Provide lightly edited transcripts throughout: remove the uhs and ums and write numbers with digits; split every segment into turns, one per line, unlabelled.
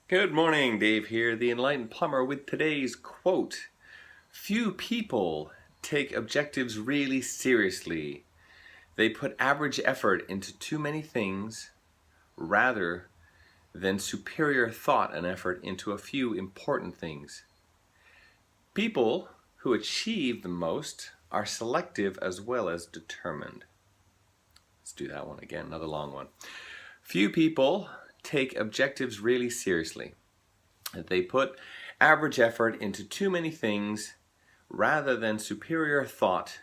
Good morning, Dave here, the Enlightened Plumber, with today's quote. Few people take objectives really seriously. They put average effort into too many things rather than superior thought and effort into a few important things. People who achieve the most are selective as well as determined. Let's do that one again, another long one. Few people take objectives really seriously. They put average effort into too many things rather than superior thought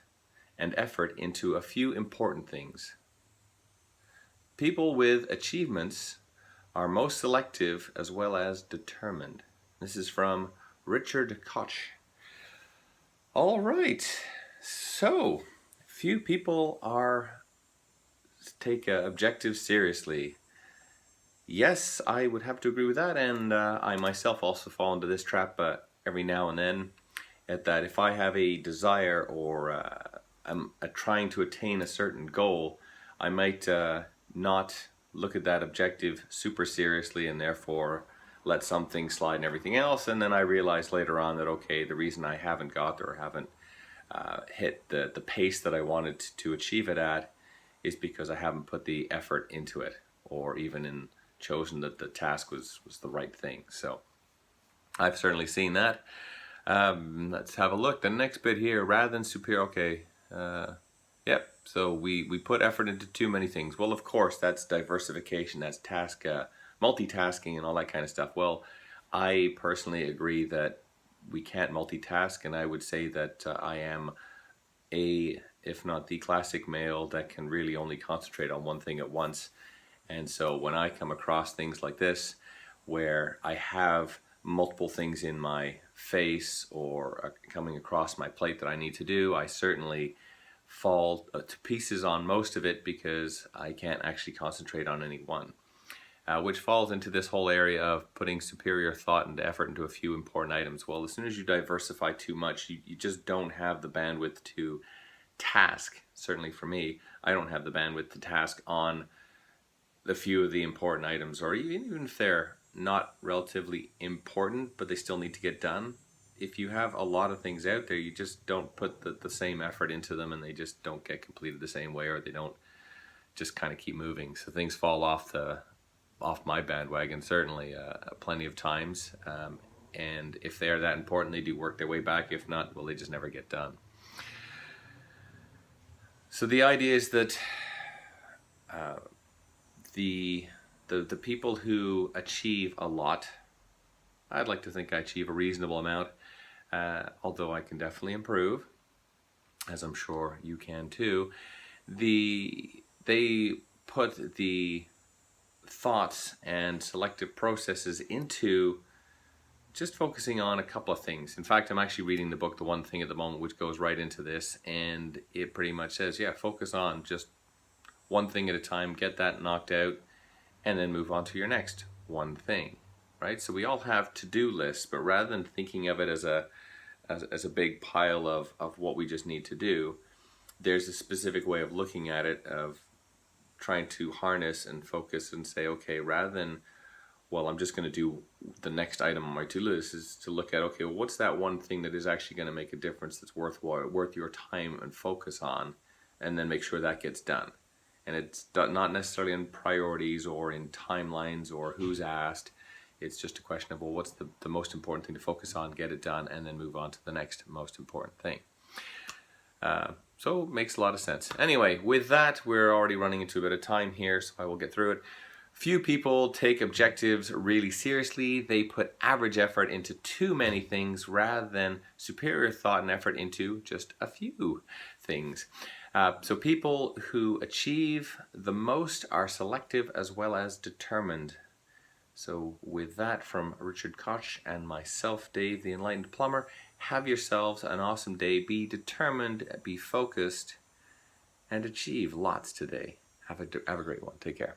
and effort into a few important things. People with achievements are most selective as well as determined. This is from Richard Koch. All right, so few people take objectives seriously. Yes, I would have to agree with that, and I myself also fall into this trap every now and then, at that if I have a desire or I'm trying to attain a certain goal, I might not look at that objective super seriously and therefore let some things slide and everything else, and then I realize later on that, okay, the reason I haven't got there or haven't hit the pace that I wanted to achieve it at is because I haven't put the effort into it, or even chosen that the task was the right thing. So I've certainly seen that. Let's have a look. The next bit here, rather than superior, okay. Yep, so we put effort into too many things. Well, of course, that's diversification, that's multitasking and all that kind of stuff. Well, I personally agree that we can't multitask, and I would say that I am if not the classic male that can really only concentrate on one thing at once. And so when I come across things like this, where I have multiple things in my face or coming across my plate that I need to do, I certainly fall to pieces on most of it because I can't actually concentrate on any one. Which falls into this whole area of putting superior thought and effort into a few important items. Well, as soon as you diversify too much, you just don't have the bandwidth to task. Certainly for me, I don't have the bandwidth to task on the few of the important items, or even if they're not relatively important, but they still need to get done. If you have a lot of things out there, you just don't put the same effort into them, and they just don't get completed the same way, or they don't just kind of keep moving. So things fall off my bandwagon, certainly plenty of times. And if they're that important, they do work their way back. If not, well, they just never get done. So the idea is that the people who achieve a lot, I'd like to think I achieve a reasonable amount, although I can definitely improve, as I'm sure you can too. They put the thoughts and selective processes into just focusing on a couple of things. In fact, I'm actually reading the book The One Thing at the moment, which goes right into this, and it pretty much says, yeah, focus on just one thing at a time, get that knocked out, and then move on to your next one thing, right? So we all have to-do lists, but rather than thinking of it as a big pile of what we just need to do, there's a specific way of looking at it, of trying to harness and focus and say, okay, rather than, well, I'm just going to do the next item on my to-do list, is to look at, okay, well, what's that one thing that is actually going to make a difference, that's worth your time and focus on, and then make sure that gets done. And it's not necessarily in priorities or in timelines or who's asked. It's just a question of, well, what's the most important thing to focus on, get it done, and then move on to the next most important thing. So it makes a lot of sense. Anyway, with that, we're already running into a bit of time here, so I will get through it. Few people take objectives really seriously. They put average effort into too many things rather than superior thought and effort into just a few things. So people who achieve the most are selective as well as determined. So with that, from Richard Koch and myself, Dave, the Enlightened Plumber, have yourselves an awesome day. Be determined, be focused, and achieve lots today. Have a great one. Take care.